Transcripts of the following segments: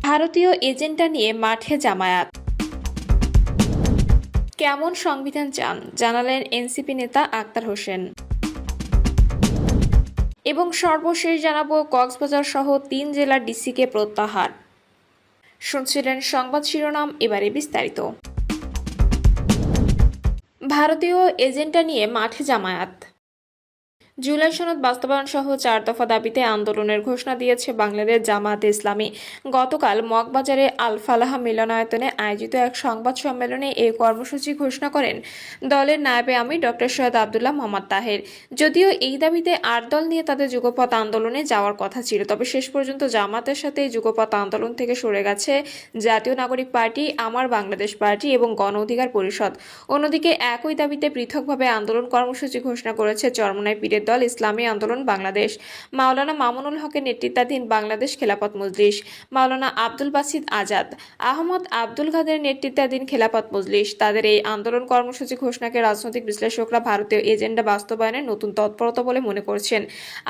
ভারতীয় এজেন্ডা নিয়ে মাঠে জামায়াত। কেমন সংবিধান চান জানালেন এনসিপি নেতা আক্তার হোসেন। এবং সর্বশেষ জানাবো কক্সবাজার সহ 3 জেলার ডিসিকে প্রত্যাহার। শুনছিলেন সংবাদ শিরোনাম, এবারে বিস্তারিত। ভারতীয় এজেন্ডা নিয়ে মাঠে জামায়াত। জুলাই সনদ বাস্তবায়ন সহ 4 দফা দাবিতে আন্দোলনের ঘোষণা দিয়েছে বাংলাদেশ জামায়াতে ইসলামী। গতকাল মগবাজারে আল ফালাহ মিলনায়তনে আয়োজিত এক সংবাদ সম্মেলনে এই কর্মসূচি ঘোষণা করেন দলের নায়েবে আমির ডক্টর সৈয়দ আব্দুল্লাহ মোহাম্মদ তাহের। যদিও এই দাবিতে 8 দল নিয়ে তাদের যুগপৎ আন্দোলনে যাওয়ার কথা ছিল, তবে শেষ পর্যন্ত জামায়াতের সাথে এই যুগপৎ আন্দোলন থেকে সরে গেছে জাতীয় নাগরিক পার্টি, আমার বাংলাদেশ পার্টি এবং গণ অধিকার পরিষদ। অন্যদিকে একই দাবিতে পৃথকভাবে আন্দোলন কর্মসূচি ঘোষণা করেছে চরমোনাই পীরের দল ইসলামী আন্দোলন বাংলাদেশ, মাওলানা মামুনুল হকের নেতৃত্বাধীন বাংলাদেশ খেলাফত মজলিস, মাওলানা আব্দুল বাসিত আজাদ, আহমদ আব্দুল কাদের নেতৃত্বাধীন খেলাফত মজলিস। তাদের এই আন্দোলন কর্মসূচি ঘোষণাকে রাজনৈতিক বিশ্লেষকরা ভারতীয় এজেন্ডা বাস্তবায়নের নতুন তৎপরতা বলে মনে করছেন।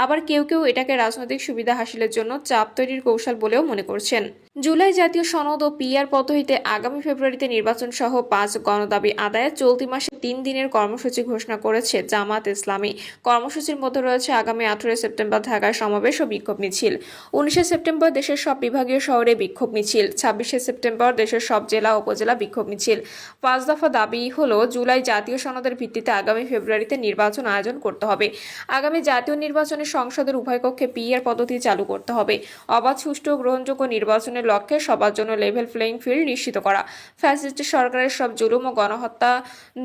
আবার কেউ কেউ এটাকে রাজনৈতিক সুবিধা হাসিলের জন্য চাপ তৈরির কৌশল বলেও মনে করছেন। জুলাই জাতীয় সনদ ও পিআর পদ্ধতিতে আগামী ফেব্রুয়ারিতে নির্বাচন সহ 5 গণদাবি আদায়ে চলতি মাসে 3 দিনের কর্মসূচি ঘোষণা করেছে জামায়াত ইসলামী। কর্মসূচির মধ্যে রয়েছে আগামী 18 সেপ্টেম্বর ঢাকায় সমাবেশ ও বিক্ষোভ মিছিল, 19 সেপ্টেম্বর দেশের সব বিভাগীয় শহরে বিক্ষোভ মিছিল, 26 সেপ্টেম্বর দেশের সব জেলা উপজেলা বিক্ষোভ মিছিল। 5 দফা দাবি হলো জুলাই জাতীয় সনদের ভিত্তিতে আগামী ফেব্রুয়ারিতে নির্বাচন আয়োজন করতে হবে। আগামী জাতীয় নির্বাচনে সংসদের উভয় কক্ষে পিআর পদ্ধতি চালু করতে হবে। অবাধ, সুষ্ঠু ও গ্রহণযোগ্য নির্বাচনের লক্ষ্যে সবার জন্য লেভেল প্লেইং ফিল্ড নিশ্চিত করা। ফ্যাসিস্ট সরকারের সব জুলুম ও গণহত্যা,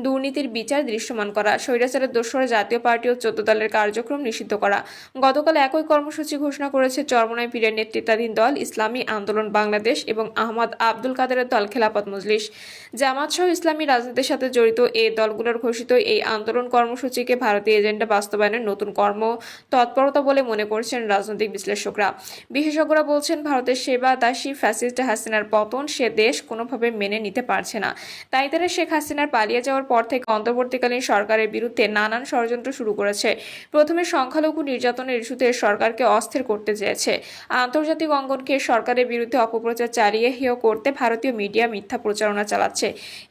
দুর্নীতির বিচার দৃশ্যমান করা। স্বৈরাচারের দোসর জাতীয় পার্টি ও 14 দলের কার্যক্রম নিষিদ্ধ করা। গতকাল একই কর্মসূচি ঘোষণা করেছে চরমোনাই পীরের নেতৃত্বাধীন দল ইসলামী আন্দোলন বাংলাদেশ এবং আহমদ আব্দুল কাদেরের দল খেলাফত মজলিস। জামাত সহ ইসলামী রাজনীতির সাথে জড়িত এই দলগুলোর ঘোষিত এই আন্দোলন কর্মসূচিকে ভারতীয় এজেন্ডা বাস্তবায়নের নতুন কর্ম তৎপরতা বলে মনে করছেন রাজনৈতিক বিশ্লেষকরা। বিশেষজ্ঞরা বলছেন, ভারতের সেবা দাসী ফ্যাসিস্ট হাসিনার পতন সে দেশ কোনোভাবে মেনে নিতে পারছে না। তাই তারা শেখ হাসিনার পালিয়ে যাওয়ার পর থেকে অন্তর্বর্তীকালীন সরকারের বিরুদ্ধে নানান ষড়যন্ত্র শুরু করেছে। প্রথমে সংখ্যালঘু নির্যাতনের ইস্যুতে সরকারকে অস্থির করতে চেয়েছে। আন্তর্জাতিক অঙ্গনকে সরকারের বিরুদ্ধে অপপ্রচার চালিয়ে হেয় করতে ভারতীয় মিডিয়া মিথ্যা প্রচারণা চালাচ্ছে।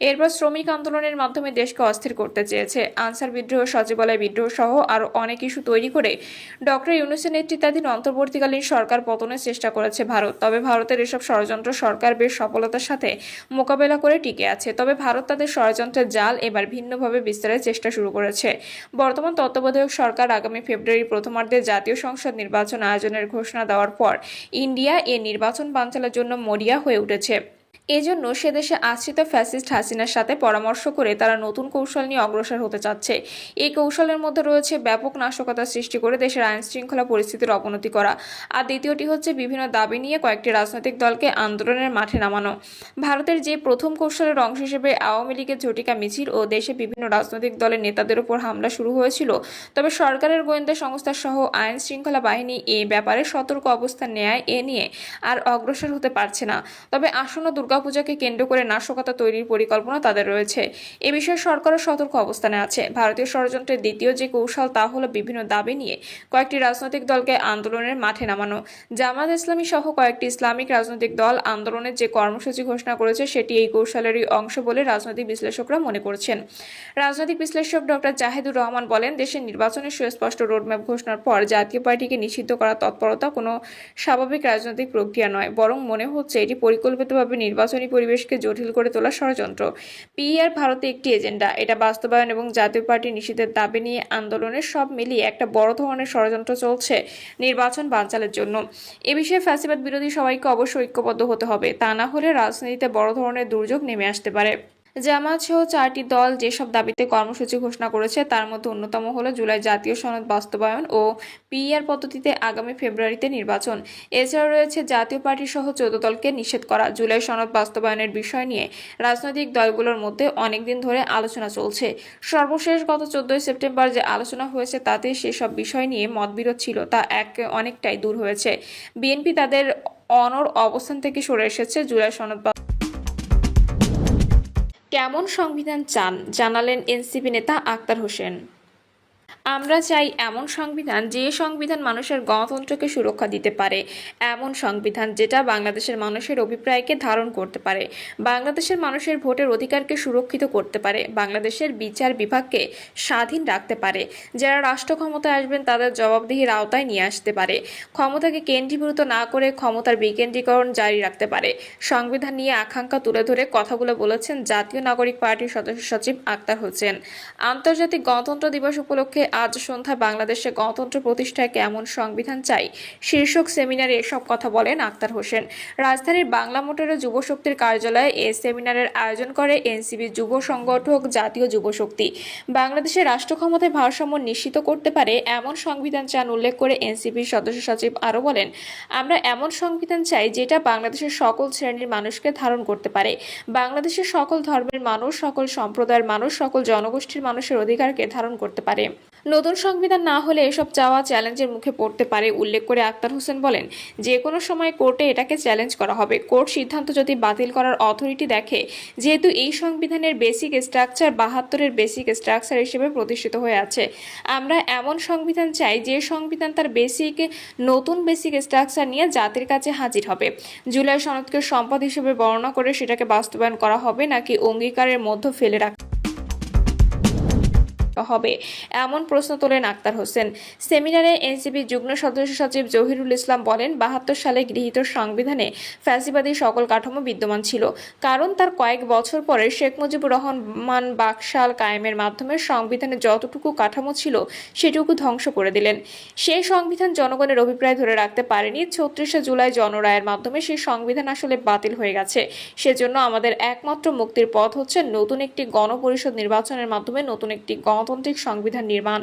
এরপর শ্রমিক আন্দোলনের মাধ্যমে দেশকে অস্থির করতে চেয়েছে। আনসার বিদ্রোহ, সচিবালয় বিদ্রোহ সহ আরও অনেক ইস্যু তৈরি করে ডক্টর ইউনূসের নেতৃত্বাধীন অন্তর্বর্তীকালীন সরকার পতনের চেষ্টা করেছে ভারত। তবে ভারতের এসব ষড়যন্ত্র সরকার বেশ সফলতার সাথে মোকাবেলা করে টিকে আছে। তবে ভারত তাদের ষড়যন্ত্রের জাল এবার ভিন্নভাবে বিস্তারের চেষ্টা শুরু করেছে। বর্তমান তত্ত্বাবধায়ক সরকার আগামী ফেব্রুয়ারি প্রথমার্ধে জাতীয় সংসদ নির্বাচন আয়োজনের ঘোষণা দেওয়ার পর ইন্ডিয়া এ নির্বাচন বানচালের জন্য মরিয়া হয়ে উঠেছে। এজন্য সে দেশে আশ্রিত ফ্যাসিস্ট হাসিনার সাথে পরামর্শ করে তারা নতুন কৌশল নিয়ে অগ্রসর হতে চাচ্ছে। এই কৌশলের মধ্যে রয়েছে ব্যাপক নাশকতা সৃষ্টি করে দেশের আইন শৃঙ্খলা পরিস্থিতির অবনতি করা। আর দ্বিতীয়টি হচ্ছে বিভিন্ন দাবি নিয়ে কয়েকটি রাজনৈতিক দলকে আন্দোলনের মাঠে নামানো। ভারতের যে প্রথম কৌশলের অংশ হিসেবে আওয়ামী লীগের ঝটিকা মিছিল ও দেশে বিভিন্ন রাজনৈতিক দলের নেতাদের উপর হামলা শুরু হয়েছিল, তবে সরকারের গোয়েন্দা সংস্থা সহ আইন শৃঙ্খলা বাহিনী এই ব্যাপারে সতর্ক অবস্থান নেয় এ নিয়ে আর অগ্রসর হতে পারছে না। তবে আসন্ন দুর্গাপূজাকে কেন্দ্র করে নাশকতা তৈরির পরিকল্পনা তাদের রয়েছে। এ বিষয়ে সরকারও সতর্ক অবস্থানে আছে। ভারতীয় ষড়যন্ত্রের দ্বিতীয় যে কৌশল তা হলো বিভিন্ন দাবি নিয়ে কয়েকটি রাজনৈতিক দলকে আন্দোলনের মাঠে নামানো। জামাত ইসলামী সহ কয়েকটি ইসলামিক রাজনৈতিক দল আন্দোলনের যে কর্মসূচি ঘোষণা করেছে সেটি এই কৌশলেরই অংশ বলে রাজনৈতিক বিশ্লেষকরা মনে করছেন। রাজনৈতিক বিশ্লেষক ডক্টর জাহিদুর রহমান বলেন, দেশের নির্বাচনের সুস্পষ্ট রোডম্যাপ ঘোষণার পর জাতীয় পার্টিকে নিষিদ্ধ করার তৎপরতা কোনো স্বাভাবিক রাজনৈতিক প্রক্রিয়া নয়, বরং মনে হচ্ছে এটি পরিকল্পিতভাবে নির্বাচনী পরিবেশকে জটিল করে তোলা ষড়যন্ত্র। পিআর ভারতে একটি এজেন্ডা, এটা বাস্তবায়ন এবং জাতীয় পার্টি নিষিদ্ধের দাবি নিয়ে আন্দোলনের সব মিলিয়ে একটা বড় ধরনের ষড়যন্ত্র চলছে নির্বাচন বানচালের জন্য। এ বিষয়ে ফ্যাসিবাদ বিরোধী সবাইকে অবশ্যই ঐক্যবদ্ধ হতে হবে, তা না হলে রাজনীতিতে বড় ধরনের দুর্যোগ নেমে আসতে পারে। জামায়াত সহ 4টি দল যেসব দাবিতে কর্মসূচি ঘোষণা করেছে তার মধ্যে অন্যতম হলো জুলাই জাতীয় সনদ বাস্তবায়ন ও পিআর পদ্ধতিতে আগামী ফেব্রুয়ারিতে নির্বাচন। এছাড়াও রয়েছে জাতীয় পার্টি সহ 14 দলকে নিষেধ করা। জুলাই সনদ বাস্তবায়নের বিষয় নিয়ে রাজনৈতিক দলগুলোর মধ্যে অনেকদিন ধরে আলোচনা চলছে। সর্বশেষ গত 14 সেপ্টেম্বর যে আলোচনা হয়েছে তাতে সেসব বিষয় নিয়ে মতবিরোধ ছিল, তা অনেকটাই দূর হয়েছে। বিএনপি তাদের অনড় অবস্থান থেকে সরে এসেছে। জুলাই সনদ কেমন সংবিধান চান জানালেন এনসিপি নেতা আক্তার হোসেন। আমরা চাই এমন সংবিধান, যে সংবিধান মানুষের গণতন্ত্রকে সুরক্ষা দিতে পারে, এমন সংবিধান যেটা বাংলাদেশের মানুষের অভিপ্রায়কে ধারণ করতে পারে, বাংলাদেশের মানুষের ভোটের অধিকারকে সুরক্ষিত করতে পারে, বাংলাদেশের বিচার বিভাগকে স্বাধীন রাখতে পারে, যারা রাষ্ট্র ক্ষমতায় আসবেন তাদের জবাবদিহির আওতায় নিয়ে আসতে পারে, ক্ষমতাকে কেন্দ্রীভূত না করে ক্ষমতার বিকেন্দ্রীকরণ জারি রাখতে পারে। সংবিধান নিয়ে আকাঙ্ক্ষা তুলে ধরে কথাগুলো বলেছেন জাতীয় নাগরিক পার্টির সদস্য সচিব আক্তার হোসেন। আন্তর্জাতিক গণতন্ত্র দিবস উপলক্ষে আজ সন্ধ্যায় বাংলাদেশে গণতন্ত্র প্রতিষ্ঠায় কেমন সংবিধান চাই শীর্ষক সেমিনারে এসব কথা বলেন আক্তার হোসেন। রাজধানীর বাংলা মোটরের যুব শক্তির কার্যালয়ে এই সেমিনারের আয়োজন করে এনসিপি যুব সংগঠক জাতীয় যুব শক্তি। বাংলাদেশের রাষ্ট্র ক্ষমতায় ভারসাম্য নিশ্চিত করতে পারে এমন সংবিধান চান উল্লেখ করে এনসিপির সদস্য সচিব আরও বলেন, আমরা এমন সংবিধান চাই যেটা বাংলাদেশের সকল শ্রেণীর মানুষকে ধারণ করতে পারে, বাংলাদেশের সকল ধর্মের মানুষ, সকল সম্প্রদায়ের মানুষ, সকল জনগোষ্ঠীর মানুষের অধিকারকে ধারণ করতে পারে। নতুন সংবিধান না হলে এসব চাওয়া চ্যালেঞ্জের মুখে পড়তে পারে উল্লেখ করে আক্তার হোসেন বলেন, যে কোনো সময় কোর্টে এটাকে চ্যালেঞ্জ করা হবে। কোর্ট সিদ্ধান্ত যদি বাতিল করার অথরিটি দেখে, যেহেতু এই সংবিধানের বেসিক স্ট্রাকচার ৭২-এর বেসিক স্ট্রাকচার হিসেবে প্রতিষ্ঠিত হয়ে আছে, আমরা এমন সংবিধান চাই যে সংবিধান তার নতুন বেসিক স্ট্রাকচার নিয়ে জাতির কাছে হাজির হবে। জুলাই সনদকে সম্পদ হিসেবে বর্ণনা করে সেটাকে বাস্তবায়ন করা হবে নাকি অঙ্গীকারের মধ্যে ফেলে রাখা হবে, এমন প্রশ্ন তোলেন আক্তার হোসেন। সেমিনারে এনসিপি যুগ্ম সদস্য সচিব জহিরুল ইসলাম বলেন, ৭২ সালে গৃহীত সংবিধানে ফ্যাসিবাদী সকল কাঠামো বিদ্যমান ছিল, কারণ তার কয়েক বছর পরে শেখ মুজিবুর রহমান বাকশাল কায়েমের মাধ্যমে সংবিধানে যতটুকু কাঠামো ছিল সেটুকু ধ্বংস করে দিলেন। সেই সংবিধান জনগণের অভিপ্রায় ধরে রাখতে পারেনি। ৩৬শে জুলাই জনরায়ের মাধ্যমে সেই সংবিধান আসলে বাতিল হয়ে গেছে। সেজন্য আমাদের একমাত্র মুক্তির পথ হচ্ছে নতুন একটি গণপরিষদ নির্বাচনের মাধ্যমে নতুন একটি গণতান্ত্রিক সংবিধান নির্মাণ।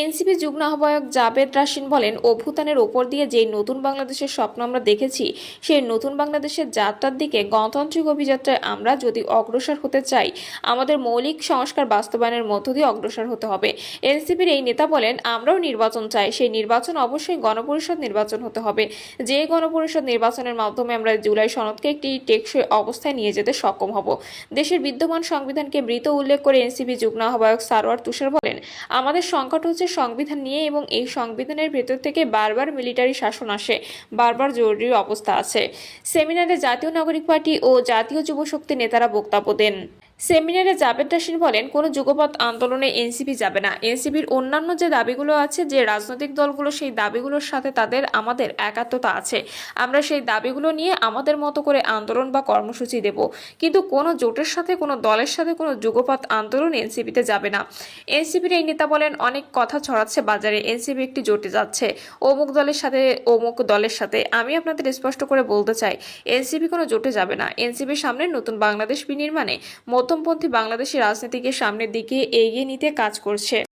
এনসিপি যুগ্ম আহ্বায়ক জাবেদ রাশিন বলেন, অভ্যুত্থানের ওপর দিয়ে যেই নতুন বাংলাদেশের স্বপ্ন আমরা দেখেছি, সেই নতুন বাংলাদেশের যাত্রার দিকে গণতান্ত্রিক অভিযাত্রায় আমরা যদি অগ্রসর হতে চাই, আমাদের মৌলিক সংস্কার বাস্তবায়নের মধ্য দিয়ে অগ্রসর হতে হবে। এনসিপির এই নেতা বলেন, আমরাও নির্বাচন চাই, সেই নির্বাচন অবশ্যই গণপরিষদ নির্বাচন হতে হবে, যে গণপরিষদ নির্বাচনের মাধ্যমে আমরা জুলাই সনদকে একটি টেকসই অবস্থায় নিয়ে যেতে সক্ষম হব। দেশের বিদ্যমান সংবিধানকে মৃত উল্লেখ করে এনসিপি যুগ্ম আহ্বায়ক সারোয়ার তুষার বলেন, আমাদের সংকট হচ্ছে সংবিধান নিয়ে, এবং এই সংবিধানের ভেতর থেকে বারবার মিলিটারি শাসন আসে, বারবার জরুরি অবস্থা আছে। সেমিনারে জাতীয় নাগরিক পার্টি ও জাতীয় যুব শক্তি নেতারা বক্তব্য দেন। সেমিনারে জাবেদ রাশিন বলেন, কোনো যুগপৎ আন্দোলনে এনসিপি যাবে না। এনসিপির অন্যান্য যে দাবিগুলো আছে, যে রাজনৈতিক দলগুলো, সেই দাবিগুলোর সাথে আমাদের একাত্মতা আছে। আমরা সেই দাবিগুলো নিয়ে আমাদের মতো করে আন্দোলন বা কর্মসূচি দেব, কিন্তু কোনো জোটের সাথে, কোনো দলের সাথে কোনো যুগপৎ আন্দোলন এনসিপিতে যাবে না। এনসিপির এই নেতা বলেন, অনেক কথা ছড়াচ্ছে বাজারে, এনসিপি একটি জোটে যাচ্ছে, অমুক দলের সাথে অমুক দলের সাথে। আমি আপনাদের স্পষ্ট করে বলতে চাই, এনসিপি কোনো জোটে যাবে না। এনসিপির সামনে নতুন বাংলাদেশ বিনির্মাণে মধ্যমপন্থী বাংলাদেশি রাজনীতিকে সামনের দিকে এগিয়ে নিতে কাজ করছে।